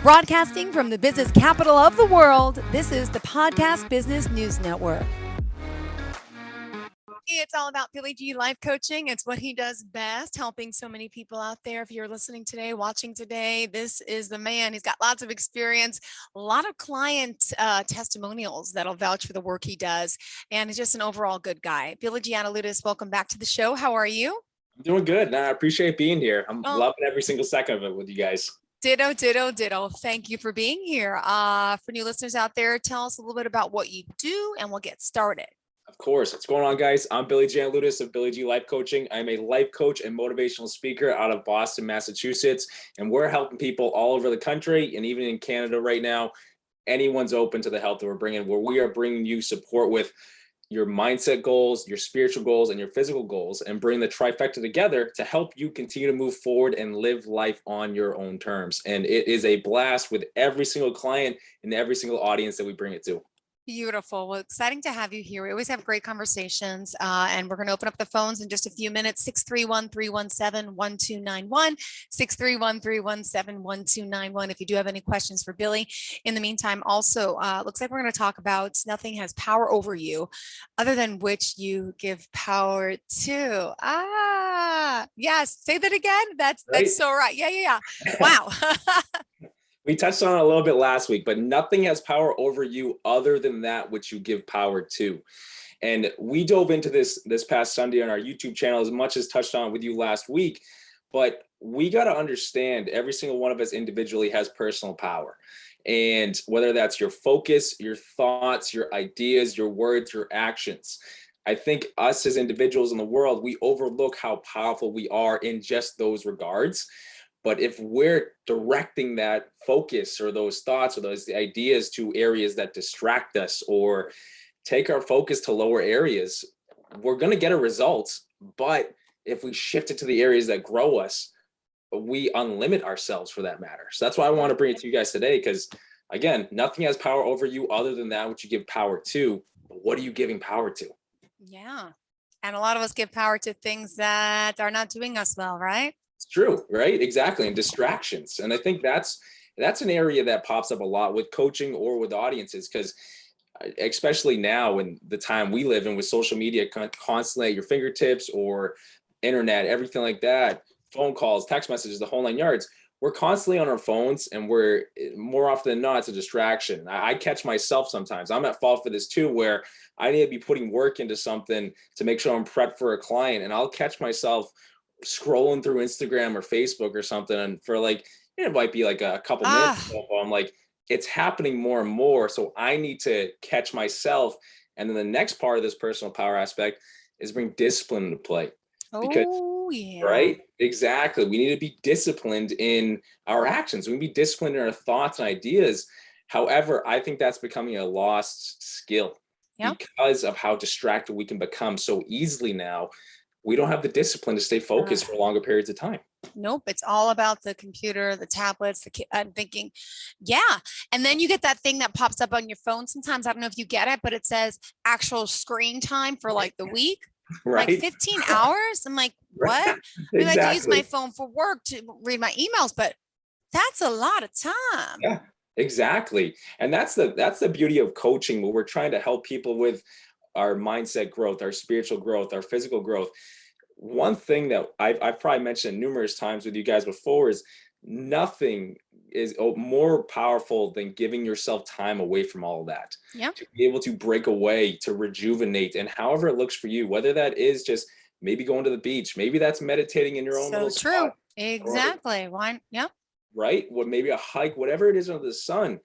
Broadcasting from the business capital of the world, this is the Podcast Business News Network. It's all about Billy G life coaching. It's what he does best, helping so many people out there. If you're listening today, watching today, this is the man. He's got lots of experience, a lot of client testimonials that'll vouch for the work he does, and he's just an overall good guy. Billy Giannouloudis, welcome back to the show. How are you? I'm doing good. I appreciate being here. I'm Oh. loving every single second of it with you guys. Ditto, ditto, ditto. Thank you for being here. For new listeners out there, tell us a little bit about what you do and we'll get started. Of course. What's going on, guys? I'm Billy Giannouloudis of Billy G Life Coaching. I'm a life coach and motivational speaker out of Boston, Massachusetts, and we're helping people all over the country and even in Canada right now. Anyone's open to the help that we're bringing, where we are bringing you support with your mindset goals, your spiritual goals, and your physical goals, and bring the trifecta together to help you continue to move forward and live life on your own terms. And it is a blast with every single client and every single audience that we bring it to. Beautiful. Well, exciting to have you here. We always have great conversations, and we're going to open up the phones in just a few minutes. 631-317-1291, 631-317-1291. If you do have any questions for Billy. In the meantime, also, looks like we're going to talk about nothing has power over you other than which you give power to. Yes. Say that again. That's so right. Yeah. Wow. We touched on it a little bit last week, but nothing has power over you other than that which you give power to. And we dove into this past Sunday on our YouTube channel as much as touched on with you last week. But we got to understand every single one of us individually has personal power. And whether that's your focus, your thoughts, your ideas, your words, your actions. I think us as individuals in the world, we overlook how powerful we are in just those regards. But if we're directing that focus or those thoughts or those ideas to areas that distract us or take our focus to lower areas, we're going to get a result. But if we shift it to the areas that grow us, we unlimit ourselves for that matter. So that's why I want to bring it to you guys today, because again, nothing has power over you other than that which you give power to. But what are you giving power to? Yeah. And a lot of us give power to things that are not doing us well, right? It's true, right? Exactly. And distractions. And I think that's an area that pops up a lot with coaching or with audiences, because especially now in the time we live in with social media constantly at your fingertips or internet, everything like that, phone calls, text messages, the whole 9 yards, we're constantly on our phones, and we're more often than not, it's a distraction. I catch myself sometimes. I'm at fault for this too, where I need to be putting work into something to make sure I'm prepped for a client. And I'll catch myself scrolling through Instagram or Facebook or something, and for it might be like a couple minutes. I'm like, it's happening more and more. So I need to catch myself. And then the next part of this personal power aspect is bring discipline into play. Because, yeah. Right? Exactly. We need to be disciplined in our actions. We need to be disciplined in our thoughts and ideas. However, I think that's becoming a lost skill because of how distracted we can become so easily now. We don't have the discipline to stay focused for longer periods of time. Nope. It's all about the computer, the tablets, I'm thinking, yeah. And then you get that thing that pops up on your phone. Sometimes, I don't know if you get it, but it says actual screen time for like the week, right? Like 15 hours. I'm like, what? Exactly. I like to use my phone for work to read my emails, but that's a lot of time. Yeah, exactly. And that's the beauty of coaching, where we're trying to help people with our mindset growth, our spiritual growth, our physical growth. One thing that I've probably mentioned numerous times with you guys before is nothing is more powerful than giving yourself time away from all of that. Yeah. To be able to break away, to rejuvenate, and however it looks for you, whether that is just maybe going to the beach, maybe that's meditating in your own little spot. Exactly. Why? Yeah. Right? What, maybe a hike, whatever it is under the sun.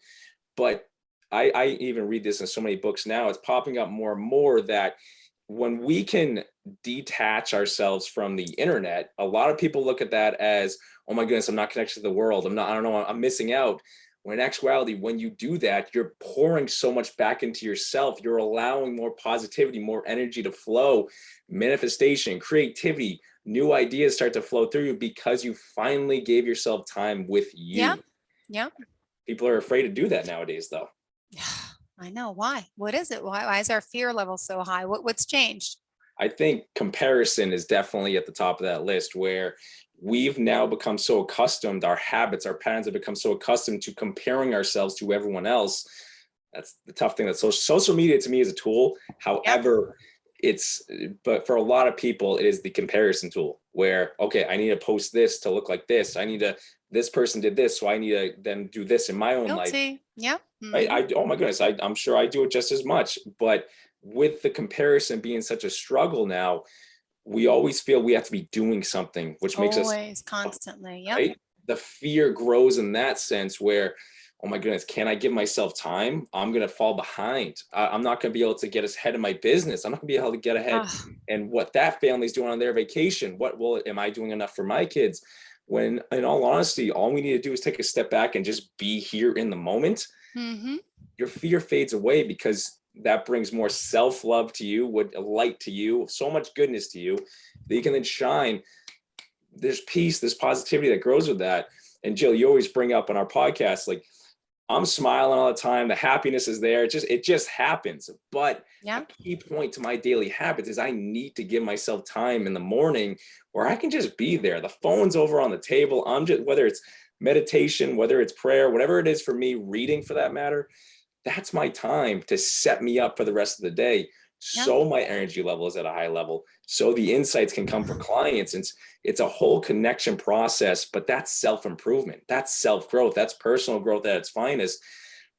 But I even read this in so many books now. It's popping up more and more that when we can detach ourselves from the internet, a lot of people look at that as, oh my goodness, I'm not connected to the world. I don't know, I'm missing out. When in actuality, when you do that, you're pouring so much back into yourself. You're allowing more positivity, more energy to flow, manifestation, creativity, new ideas start to flow through you because you finally gave yourself time with you. Yeah. People are afraid to do that nowadays, though. I know. Why? What is it? Why is our fear level so high? What's changed? I think comparison is definitely at the top of that list, where we've now become so accustomed, our habits, our patterns have become so accustomed to comparing ourselves to everyone else. That's the tough thing. That social media to me is a tool. Yep. However, it's, but for a lot of people, it is the comparison tool where, okay, I need to post this to look like this. This person did this, so I need to then do this in my own life. Guilty. Yep. Right? Hmm. Oh my goodness, I'm sure I do it just as much. But with the comparison being such a struggle now, we always feel we have to be doing something, which makes us, Always, constantly. Yep. right? The fear grows in that sense where, oh my goodness, can I give myself time? I'm going to fall behind. I'm not going to be able to get ahead of my business. I'm not going to be able to get ahead Oh, and what that family's doing on their vacation. Am I doing enough for my kids? When in all honesty, all we need to do is take a step back and just be here in the moment. mm-hmm. Your fear fades away because that brings more self-love to you, would light to you, so much goodness to you that you can then shine. There's peace, there's positivity that grows with that. And Jill, you always bring up on our podcast, like, I'm smiling all the time. The happiness is there. It just happens. But a Yep. key point to my daily habits is I need to give myself time in the morning where I can just be there. The phone's over on the table. I'm just, whether it's meditation, whether it's prayer, whatever it is for me, reading for that matter, that's my time to set me up for the rest of the day. Yep. So my energy level is at a high level. So the insights can come for clients. It's a whole connection process, but that's self-improvement. That's self-growth. That's personal growth at its finest.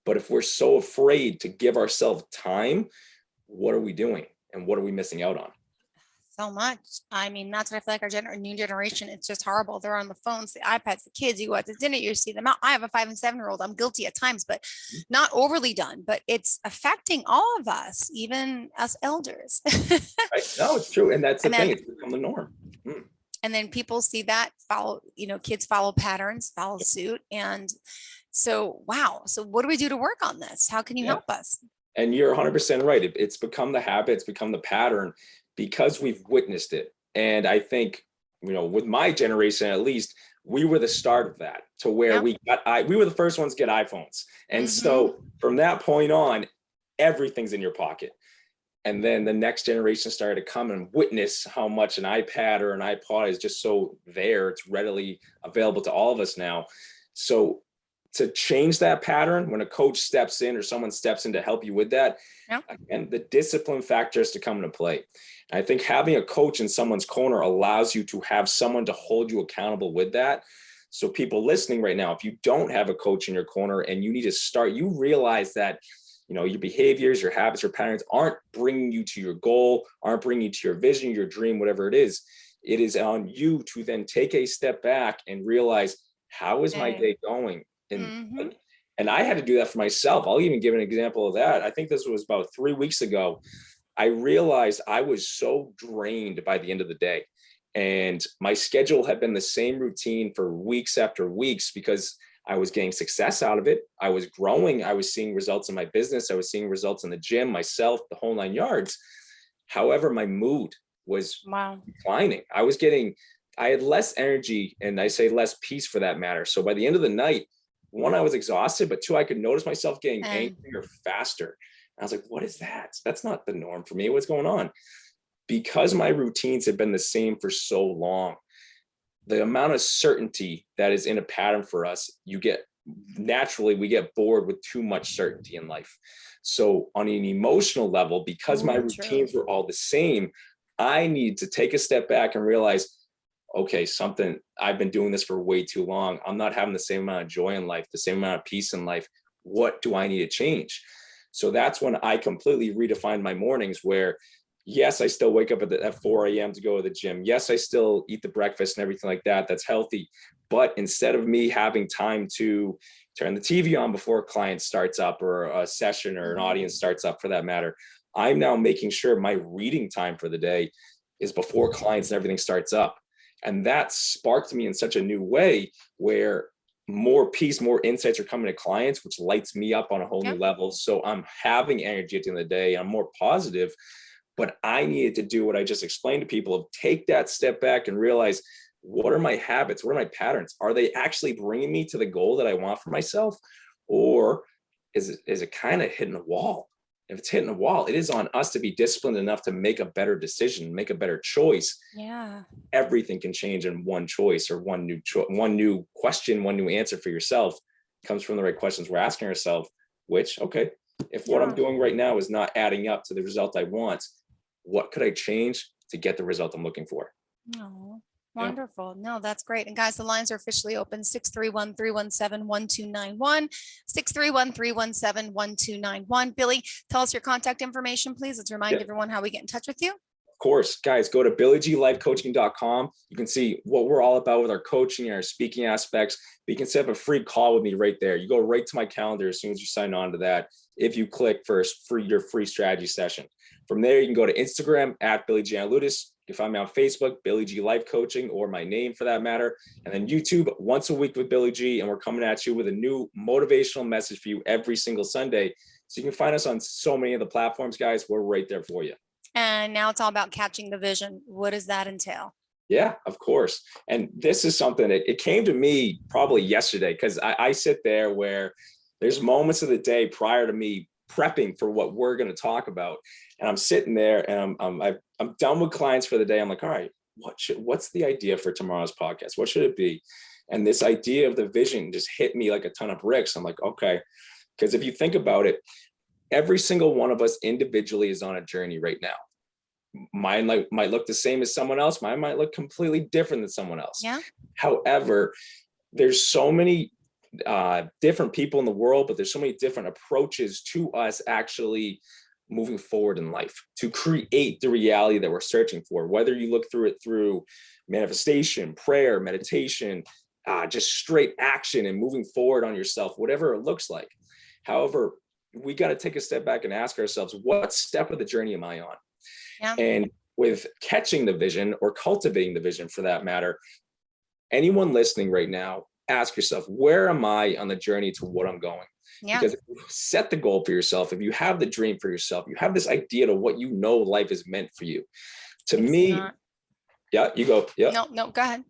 But if we're so afraid to give ourselves time, what are we doing? And what are we missing out on? So much. I mean, that's what I feel like our new generation, it's just horrible. They're on the phones, the iPads, the kids, you go out to dinner, you see them out. I have a 5 and 7 year old. I'm guilty at times, but not overly done, but it's affecting all of us, even us elders. Right? No, it's true. And that's the And thing. then, It's become the norm. Mm. and then people see that, follow, kids follow patterns, follow suit. And so, wow. So what do we do to work on this? How can you Yeah. help us? And you're 100% right. It's become the habit, it's become the pattern because we've witnessed it. And I think, with my generation at least, we were the start of that to where Yep. we were the first ones to get iPhones. And Mm-hmm. so from that point on, everything's in your pocket. And then the next generation started to come and witness how much an iPad or an iPod is just so there. It's readily available to all of us now. So to change that pattern, when a coach steps in or someone steps in to help you with that, Yep. again, the discipline factor is to come into play. And I think having a coach in someone's corner allows you to have someone to hold you accountable with that. So people listening right now, if you don't have a coach in your corner and you need to start, you realize that your behaviors, your habits, your patterns aren't bringing you to your goal, aren't bringing you to your vision, your dream, whatever it is. It is on you to then take a step back and realize, how is my Hey. day going? And Mm-hmm. like, and I had to do that for myself. I'll even give an example of that. I think this was about 3 weeks ago. I realized I was so drained by the end of the day. And my schedule had been the same routine for weeks after weeks because I was getting success out of it. I was growing. I was seeing results in my business. I was seeing results in the gym, myself, the whole 9 yards. However, my mood was Wow. declining. I had less energy and I say less peace for that matter. So by the end of the night, one, I was exhausted, but two, I could notice myself getting And angrier faster. And I was like, what is that? That's not the norm for me. What's going on? Because my routines have been the same for so long, the amount of certainty that is in a pattern for us, we get bored with too much certainty in life. So on an emotional level, because my ooh, true. routines were all the same, I need to take a step back and realize, okay, I've been doing this for way too long. I'm not having the same amount of joy in life, the same amount of peace in life. What do I need to change? So that's when I completely redefined my mornings where, yes, I still wake up at 4 a.m. to go to the gym. Yes, I still eat the breakfast and everything like that. That's healthy. But instead of me having time to turn the TV on before a client starts up or a session or an Mm-hmm. audience starts up for that matter, I'm now making sure my reading time for the day is before clients and everything starts up. And that sparked me in such a new way where more peace, more insights are coming to clients, which lights me up on a whole new Yep. level. So I'm having energy at the end of the day. I'm more positive, but I needed to do what I just explained to people of take that step back and realize, what are my habits? What are my patterns? Are they actually bringing me to the goal that I want for myself? Or is it kind of hitting a wall? If it's hitting a wall, it is on us to be disciplined enough to make a better decision, make a better choice. Yeah. Everything can change in one choice, or one new question, one new answer for yourself comes from the right questions we're asking ourselves, which, okay, if what I'm Yeah. doing right now is not adding up to the result I want, what could I change to get the result I'm looking for? Oh, Yeah. wonderful. No, that's great. And guys, the lines are officially open 631-317-1291, 631-317-1291. Billy, tell us your contact information, please. Let's remind Yeah. everyone how we get in touch with you. Of course, guys, go to billygLifeCoaching.com. You can see what we're all about with our coaching and our speaking aspects. But you can set up a free call with me right there. You go right to my calendar as soon as you sign on to that. If you click first for your free strategy session. From there, you can go to Instagram at Billy Giannouloudis. You can find me on Facebook, Billy G Life Coaching, or my name for that matter. And then YouTube, once a week with Billy G. And we're coming at you with a new motivational message for you every single Sunday. So you can find us on so many of the platforms, guys. We're right there for you. And now it's all about catching the vision. What does that entail? Yeah, of course. And this is something that it came to me probably yesterday, because I sit there where there's moments of the day prior to me prepping for what we're going to talk about. And I'm sitting there and I'm done with clients for the day. I'm like, all right, what's the idea for tomorrow's podcast? What should it be? And this idea of the vision just hit me like a ton of bricks. I'm like, okay, because if you think about it, every single one of us individually is on a journey right now. Mine might look the same as someone else. Mine might look completely different than someone else. Yeah. However, there's so many different people in the world, but there's so many different approaches to us actually moving forward in life to create the reality that we're searching for. Whether you look through it through manifestation, prayer, meditation, just straight action and moving forward on yourself, whatever it looks like. However, we got to take a step back and ask ourselves, what step of the journey am I on? Yeah. And with catching the vision, or cultivating the vision for that matter, anyone listening right now, ask yourself, where am I on the journey to what I'm going? Yeah. Because if you set the goal for yourself, if you have the dream for yourself, you have this idea of what you know life is meant for you. To It's me, not. yeah, you go. Yeah. No, go ahead.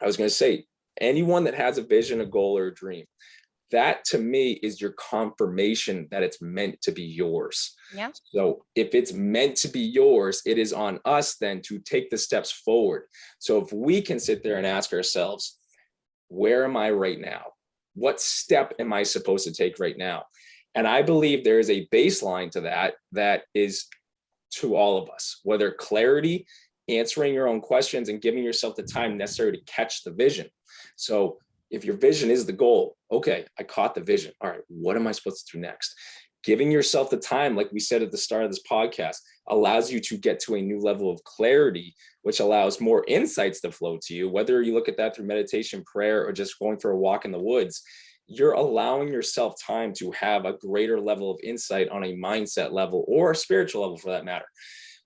I was going to say, anyone that has a vision, a goal, or a dream, that to me is your confirmation that it's meant to be yours. Yeah. So if it's meant to be yours, it is on us then to take the steps forward. So if we can sit there and ask ourselves, where am I right now? What step am I supposed to take right now? And I believe there is a baseline to that is to all of us, whether clarity, answering your own questions, and giving yourself the time necessary to catch the vision. So if your vision is the goal, okay, I caught the vision. All right, what am I supposed to do next? Giving yourself the time, like we said at the start of this podcast, allows you to get to a new level of clarity, which allows more insights to flow to you. Whether you look at that through meditation, prayer, or just going for a walk in the woods, you're allowing yourself time to have a greater level of insight on a mindset level, or a spiritual level for that matter.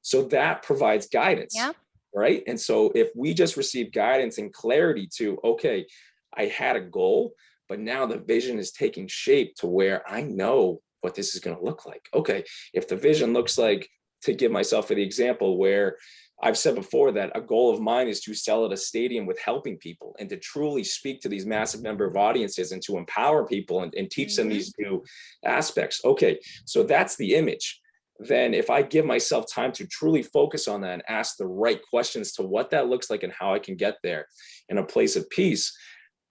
So that provides guidance. Yeah. Right. And so if we just receive guidance and clarity to, okay, I had a goal, but now the vision is taking shape to where I know what this is going to look like. Okay, if the vision looks like, to give myself for the example, where I've said before that a goal of mine is to sell at a stadium with helping people and to truly speak to these massive number of audiences and to empower people and teach them these new aspects. Okay, so that's the image. Then if I give myself time to truly focus on that and ask the right questions to what that looks like and how I can get there in a place of peace,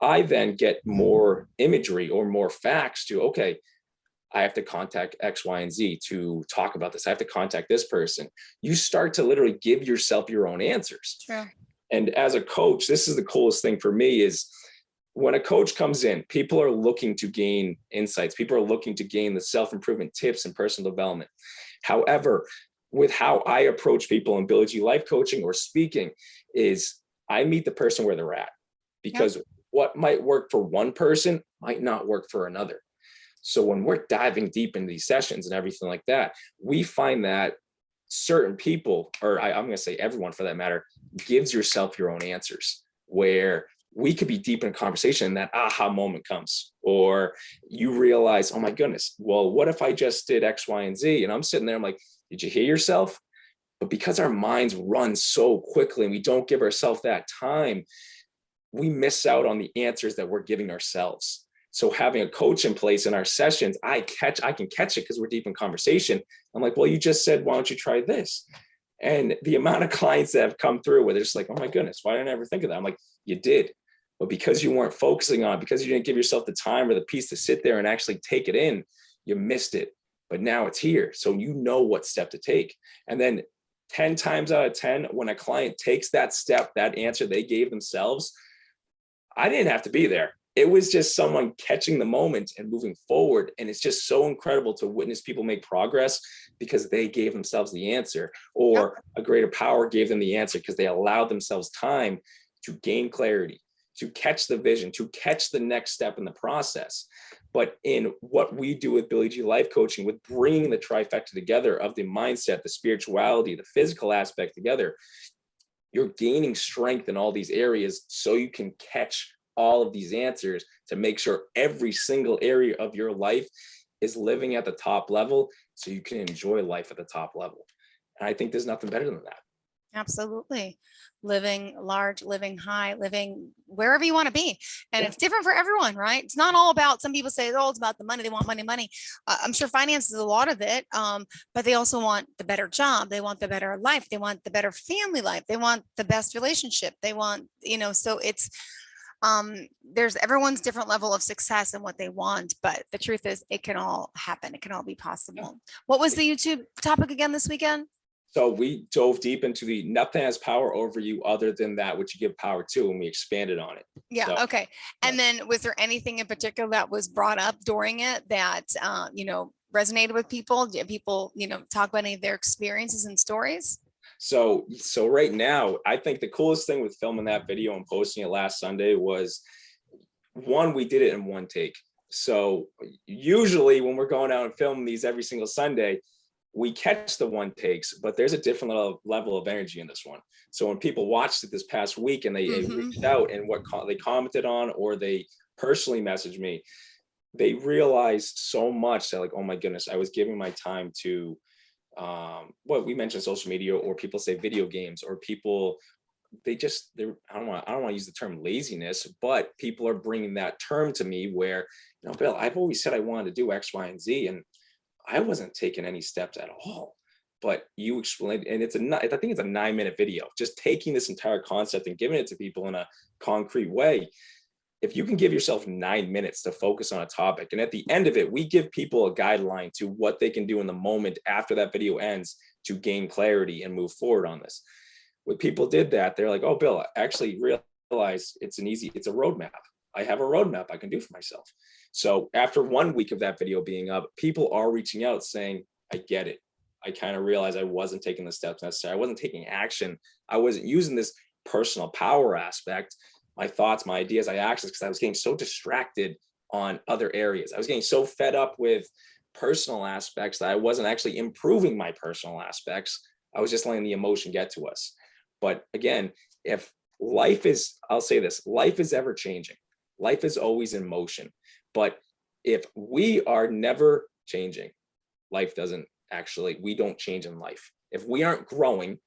I then get more imagery or more facts to, okay, I have to contact X, Y, and Z to talk about this. I have to contact this person. You start to literally give yourself your own answers. True. And as a coach, this is the coolest thing for me is when a coach comes in, people are looking to gain insights. People are looking to gain the self-improvement tips and personal development. However, with how I approach people in Billy G Life Coaching or speaking is I meet the person where they're at, because what might work for one person might not work for another. So when we're diving deep into these sessions and everything like that, we find that certain people, or I'm going to say everyone for that matter, gives yourself your own answers, where we could be deep in a conversation and that aha moment comes, or you realize, oh my goodness, well, what if I just did X, Y, and Z? And I'm sitting there, I'm like, did you hear yourself? But because our minds run so quickly and we don't give ourselves that time, we miss out on the answers that we're giving ourselves. So having a coach in place in our sessions, I can catch it because we're deep in conversation. I'm like, well, you just said, why don't you try this? And the amount of clients that have come through where they're just like, oh my goodness, why didn't I ever think of that? I'm like, you did. But because you weren't focusing on it, because you didn't give yourself the time or the peace to sit there and actually take it in, you missed it. But now it's here. So you know what step to take. And then 10 times out of 10, when a client takes that step, that answer they gave themselves, I didn't have to be there. It was just someone catching the moment and moving forward. And it's just so incredible to witness people make progress because they gave themselves the answer, Yep. or a greater power gave them the answer because they allowed themselves time to gain clarity, to catch the vision, to catch the next step in the process. But in what we do with Billy G Life Coaching, with bringing the trifecta together of the mindset, the spirituality, the physical aspect together, you're gaining strength in all these areas so you can catch all of these answers to make sure every single area of your life is living at the top level so you can enjoy life at the top level. And I think there's nothing better than that. Absolutely. Living large, living high, living wherever you want to be. And Yeah. it's different for everyone, right? It's not all about, some people say, oh, it's about the money. They want money, money. I'm sure finance is a lot of it. But they also want the better job. They want the better life. They want the better family life. They want the best relationship. They want, so it's, there's everyone's different level of success and what they want, but the truth is it can all happen. It can all be possible. What was the YouTube topic again this weekend? So we dove deep into the nothing has power over you other than that which you give power to, and we expanded on it. Yeah. So Okay. And then was there anything in particular that was brought up during it that, resonated with people? Did people, talk about any of their experiences and stories? so right now, I think the coolest thing with filming that video and posting it last Sunday was, one, we did it in one take. So usually when we're going out and filming these every single Sunday, we catch the one takes, but there's a different level of energy in this one. So when people watched it this past week and they reached Mhm. out and they commented on, or they personally messaged me, they realized so much that, like, oh my goodness, I was giving my time to what we mentioned, social media, or people say video games, or people, I don't want to use the term laziness, but people are bringing that term to me where, Bill, I've always said I wanted to do X, Y, and Z, and I wasn't taking any steps at all. But you explained, and I think it's a 9-minute video, just taking this entire concept and giving it to people in a concrete way. If you can give yourself 9 minutes to focus on a topic, and at the end of it, we give people a guideline to what they can do in the moment after that video ends to gain clarity and move forward on this. When people did that, they're like, oh, Bill, I actually realized it's a roadmap. I have a roadmap I can do for myself. So after 1 week of that video being up, people are reaching out saying, I get it. I kind of realized I wasn't taking the steps necessary. I wasn't taking action. I wasn't using this personal power aspect, my thoughts, my ideas, my actions, because I was getting so distracted on other areas. I was getting so fed up with personal aspects that I wasn't actually improving my personal aspects. I was just letting the emotion get to us. But again, if I'll say this, life is ever changing. Life is always in motion. But if we are never changing, we don't change in life. If we aren't growing,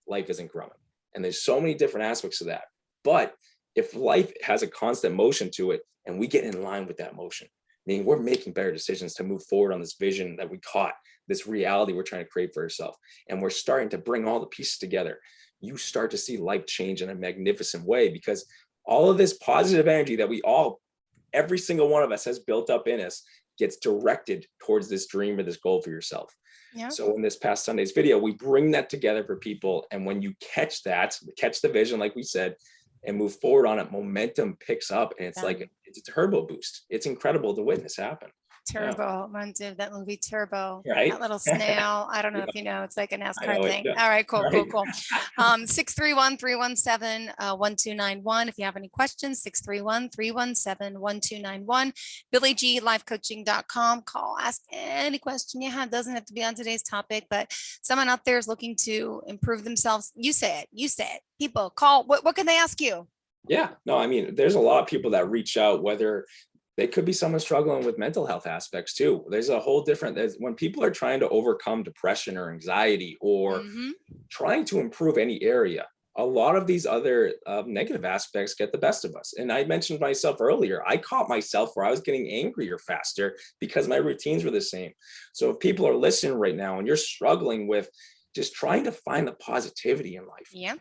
life isn't growing. And there's so many different aspects of that. But if life has a constant motion to it and we get in line with that motion, meaning we're making better decisions to move forward on this vision that we caught, this reality we're trying to create for ourselves, and we're starting to bring all the pieces together, you start to see life change in a magnificent way, because all of this positive energy that every single one of us has built up in us gets directed towards this dream or this goal for yourself. Yeah. So in this past Sunday's video, we bring that together for people. And when you catch the vision, like we said, and move forward on it, momentum picks up, and it's like it's a turbo boost. It's incredible to witness happen. Turbo, reminds me of that movie Turbo, Right. that little snail. I don't know Yeah, if you know, it's like a I know NASCAR it. thing. Yeah. All right, cool, Right. cool, cool. 631-317-1291. If you have any questions, 631-317-1291. BillyGLifeCoaching.com. Call, ask any question you have. Doesn't have to be on today's topic, but someone out there is looking to improve themselves. You say it. People call. What can they ask you? Yeah, no, I mean, there's a lot of people that reach out, whether they could be someone struggling with mental health aspects too. There's a whole different, when people are trying to overcome depression or anxiety or Mhm. trying to improve any area, a lot of these other negative aspects get the best of us. And I mentioned myself earlier, I caught myself where I was getting angrier faster because my routines were the same. So if people are listening right now and you're struggling with just trying to find the positivity in life, Yeah.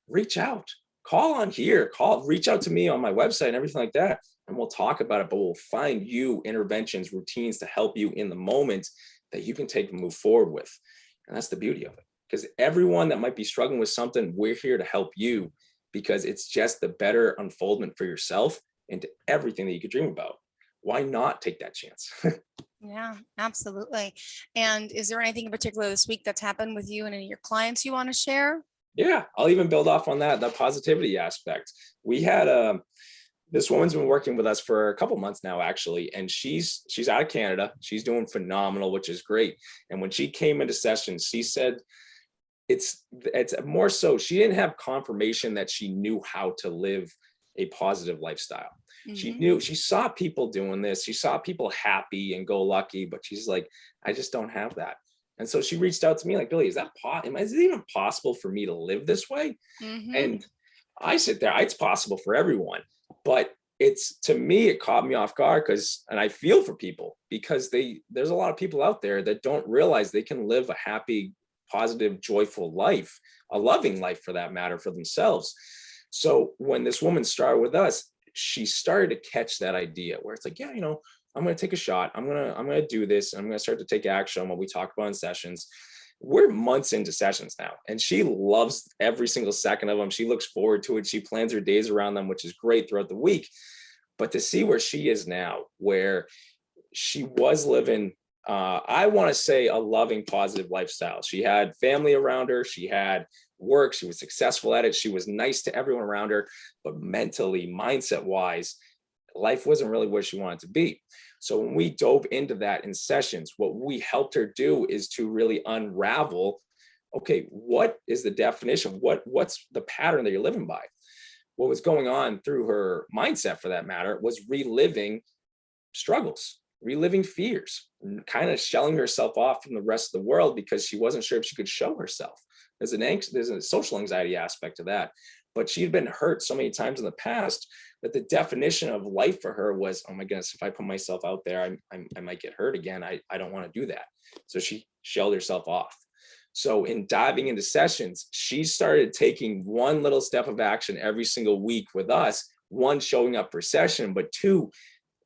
reach out, call on here, reach out to me on my website and everything like that. And we'll talk about it, but we'll find you interventions, routines to help you in the moment that you can take and move forward with. And that's the beauty of it. Because everyone that might be struggling with something, we're here to help you, because it's just the better unfoldment for yourself into everything that you could dream about. Why not take that chance? Yeah, absolutely. And is there anything in particular this week that's happened with you and any of your clients you want to share? Yeah, I'll even build off on that, the positivity aspect. We had this woman's been working with us for a couple months now, actually, and she's out of Canada. She's doing phenomenal, which is great. And when she came into session, she said it's more so she didn't have confirmation that she knew how to live a positive lifestyle. Mm-hmm. She saw people doing this, she saw people happy and go lucky, but she's like, I just don't have that. And so she reached out to me like, Billy, is it even possible for me to live this way? Mm-hmm. And I sit there, it's possible for everyone, but it's, to me, it caught me off guard, and I feel for people, because there's a lot of people out there that don't realize they can live a happy, positive, joyful life, a loving life for that matter, for themselves. So when this woman started with us, she started to catch that idea where it's like, yeah, I'm going to take a shot. I'm going to do this. I'm going to start to take action on what we talk about in sessions. We're months into sessions now, and she loves every single second of them. She looks forward to it. She plans her days around them, which is great throughout the week. But to see where she is now, where she was living, I want to say, a loving, positive lifestyle. She had family around her. She had work. She was successful at it. She was nice to everyone around her. But mentally, mindset wise, life wasn't really where she wanted to be. So when we dove into that in sessions, what we helped her do is to really unravel, okay, what is the definition? What's the pattern that you're living by? What was going on through her mindset, for that matter, was reliving struggles, reliving fears, kind of shelling herself off from the rest of the world because she wasn't sure if she could show herself. There's a social anxiety aspect to that. But she had been hurt so many times in the past that the definition of life for her was, oh my goodness, if I put myself out there, I might get hurt again. I don't want to do that. So she shelled herself off. So in diving into sessions, she started taking one little step of action every single week with us. One, showing up for session, but two,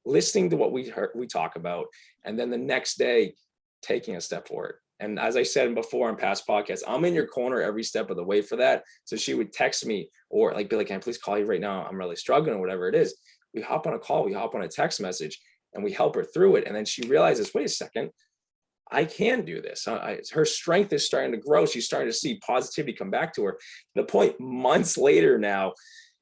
listening to what we talk about, and then the next day taking a step forward. And as I said before in past podcasts, I'm in your corner every step of the way for that. So she would text me or like, Billy, can I please call you right now? I'm really struggling, or whatever it is. We hop on a call, we hop on a text message, and we help her through it. And then she realizes, wait a second, I can do this. Her strength is starting to grow. She's starting to see positivity come back to her. To the point, months later now,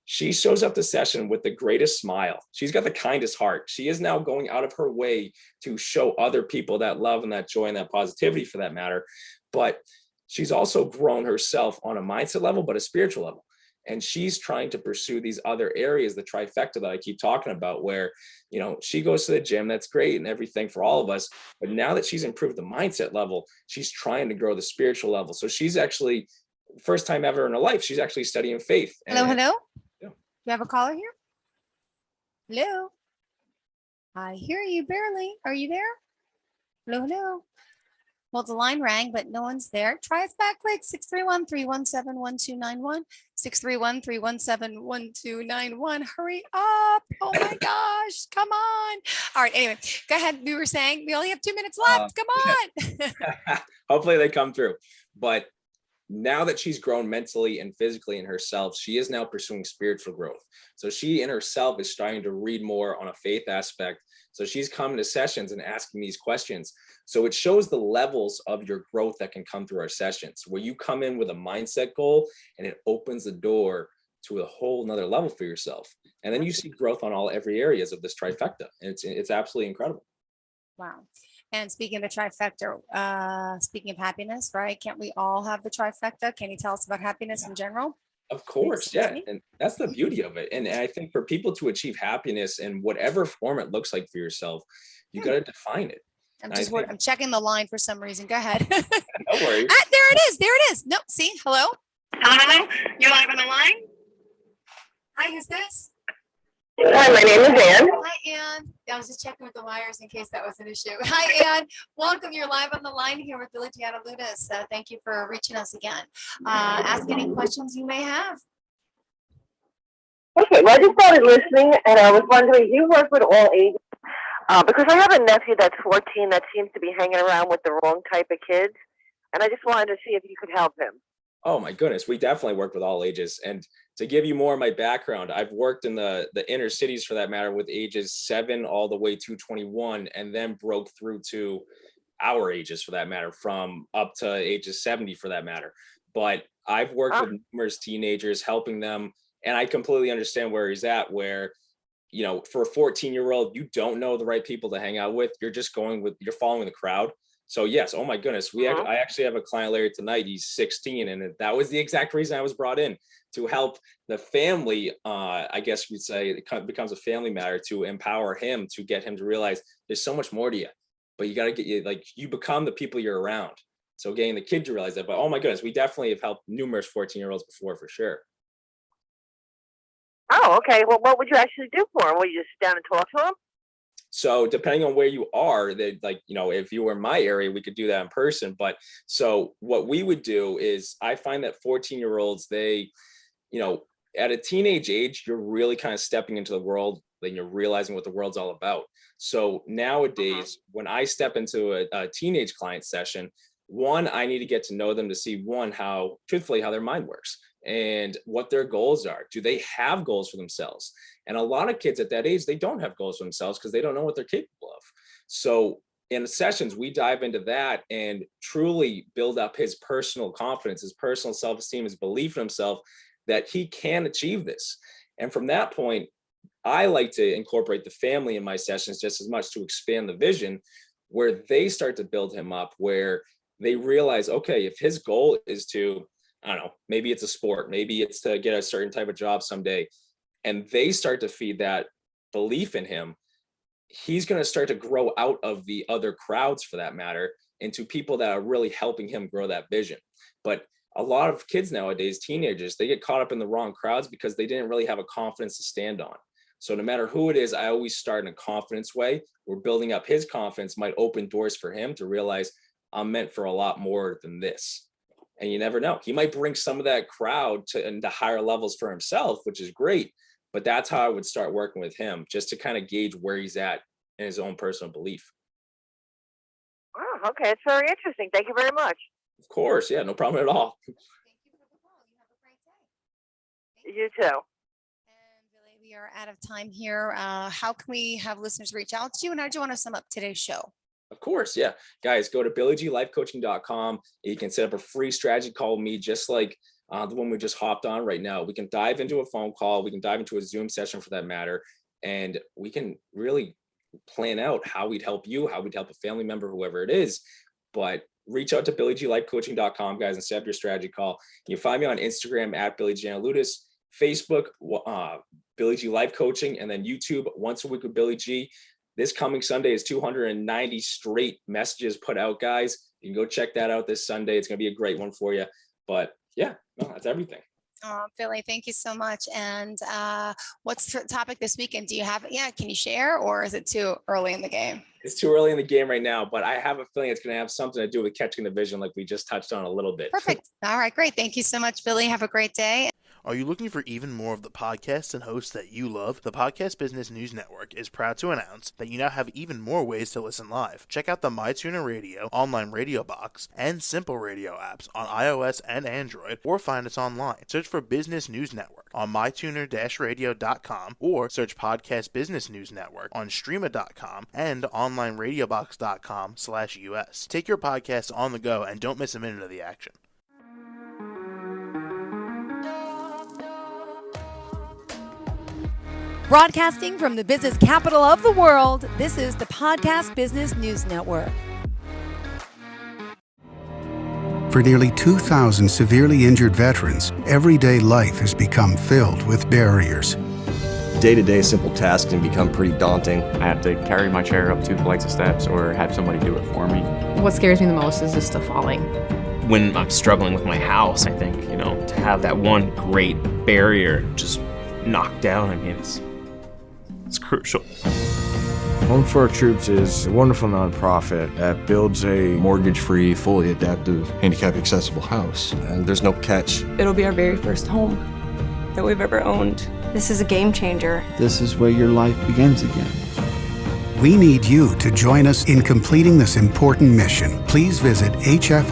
she shows up to session with the greatest smile. She's got the kindest heart. She is now going out of her way to show other people that love and that joy and that positivity, for that matter. But she's also grown herself on a mindset level, but a spiritual level. And she's trying to pursue these other areas, the trifecta that I keep talking about, where, she goes to the gym. That's great and everything for all of us. But now that she's improved the mindset level, she's trying to grow the spiritual level. So she's actually, first time ever in her life, she's actually studying faith. Hello, hello. Yeah. You have a caller here? Hello. I hear you barely. Are you there? Hello, hello. Well, the line rang, but no one's there. Try us back quick. 631-317-1291. 631-317-1291. Hurry up. Oh my gosh. Come on. All right. Anyway, go ahead. We were saying we only have 2 minutes left. Come on. Hopefully they come through. But now that she's grown mentally and physically in herself, she is now pursuing spiritual growth. So she in herself is starting to read more on a faith aspect. So she's coming to sessions and asking these questions. So it shows the levels of your growth that can come through our sessions, where you come in with a mindset goal and it opens the door to a whole nother level for yourself. And then you see growth on every areas of this trifecta. And it's absolutely incredible. Wow. And speaking of the trifecta, speaking of happiness, right? Can't we all have the trifecta? Can you tell us about happiness in general? Of course, yeah. And that's the beauty of it. And I think for people to achieve happiness in whatever form it looks like for yourself, you got to define it. I'm checking the line for some reason. Go ahead. No worries. There it is. There it is. No, see, hello. Hello, you're live on the line. Hi, who's this? Hi, my name is Ann. Hi, Ann. I was just checking with the wires in case that was an issue. Hi, Ann. Welcome. You're live on the line here with Billy Giannouloudis. Thank you for reaching us again. Ask any questions you may have. Okay, well, I just started listening, and I was wondering, do you work with all ages? Because I have a nephew that's 14 that seems to be hanging around with the wrong type of kids, and I just wanted to see if you could help him. Oh my goodness, we definitely work with all ages. And to give you more of my background, I've worked in the inner cities for that matter with ages 7 all the way to 21, and then broke through to our ages for that matter, from up to ages 70 for that matter. But I've worked with numerous teenagers, helping them, and I completely understand where he's at, where, you know, for a 14-year-old, you don't know the right people to hang out with. You're just you're following the crowd. So yes, oh my goodness, I actually have a client later tonight. He's 16, and that was the exact reason I was brought in, to help the family. I guess you'd say it becomes a family matter, to empower him, to get him to realize there's so much more to you, but you got to you become the people you're around. So getting the kid to realize that. But oh my goodness, we definitely have helped numerous 14-year-olds before, for sure. Oh, okay. Well, what would you actually do for him? Will you just sit down and talk to him? So depending on where you are, if you were in my area, we could do that in person. But so what we would do is, I find that 14-year-olds, they, at a teenage age, you're really kind of stepping into the world, then you're realizing what the world's all about. So nowadays, when I step into a teenage client session, one, I need to get to know them, to see how their mind works and what their goals are. Do they have goals for themselves? And a lot of kids at that age, they don't have goals for themselves because they don't know what they're capable of. So in the sessions, we dive into that and truly build up his personal confidence, his personal self-esteem, his belief in himself that he can achieve this. And from that point, I like to incorporate the family in my sessions just as much, to expand the vision, where they start to build him up, where they realize, okay, if his goal is to, I don't know, maybe it's a sport, maybe it's to get a certain type of job someday, and they start to feed that belief in him, he's going to start to grow out of the other crowds, for that matter, into people that are really helping him grow that vision. But a lot of kids nowadays, teenagers, they get caught up in the wrong crowds because they didn't really have a confidence to stand on. So no matter who it is, I always start in a confidence way. We're building up his confidence, might open doors for him to realize, I'm meant for a lot more than this. And you never know. He might bring some of that crowd into higher levels for himself, which is great. But that's how I would start working with him, just to kind of gauge where he's at in his own personal belief. Oh, okay. It's very interesting. Thank you very much. Of course. Yeah, no problem at all. Thank you for the call. You have a great day. You too. And Billy, we are out of time here. How can we have listeners reach out to you, and how do you want to sum up today's show? Of course, yeah. Guys, go to BillyGLifeCoaching.com. You can set up a free strategy call with me, just like the one we just hopped on right now. We can dive into a phone call. We can dive into a Zoom session, for that matter. And we can really plan out how we'd help you, how we'd help a family member, whoever it is. But reach out to BillyGLifeCoaching.com, guys, and set up your strategy call. You can find me on Instagram at Billy Giannouloudis, Facebook, Billy G Life Coaching, and then YouTube, Once a Week with Billy G. This coming Sunday is 290 straight messages put out, guys. You can go check that out this Sunday. It's going to be a great one for you. But yeah, no, that's everything. Billy, thank you so much. And what's the topic this weekend? Do you have it? Yeah, can you share, or is it too early in the game? It's too early in the game right now, but I have a feeling it's going to have something to do with catching the vision, like we just touched on a little bit. Perfect. All right, great. Thank you so much, Billy. Have a great day. Are you looking for even more of the podcasts and hosts that you love? The Podcast Business News Network is proud to announce that you now have even more ways to listen live. Check out the MyTuner Radio, online radio box, and Simple Radio apps on iOS and Android, or find us online. Search for Business News Network on mytuner-radio.com, or search Podcast Business News Network on streama.com and onlineradiobox.com/US. Take your podcast on the go and don't miss a minute of the action. Broadcasting from the business capital of the world, this is the Podcast Business News Network. For nearly 2,000 severely injured veterans, everyday life has become filled with barriers. Day-to-day simple tasks can become pretty daunting. I have to carry my chair up 2 flights of steps or have somebody do it for me. What scares me the most is just the falling. when I'm struggling with my house, I think, to have that one great barrier just knocked down, I mean, it's crucial. Home for Our Troops is a wonderful nonprofit that builds a Mortgage-free, fully adaptive, handicap-accessible house. And there's no catch. It'll be our very first home that we've ever owned. This is a game changer. This is where your life begins again. We need you to join us in completing this important mission. Please visit hfotusa.org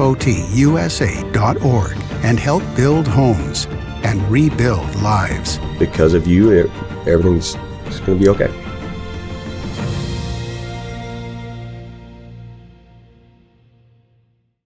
and help build homes and rebuild lives. Because of you, everything's going to be okay.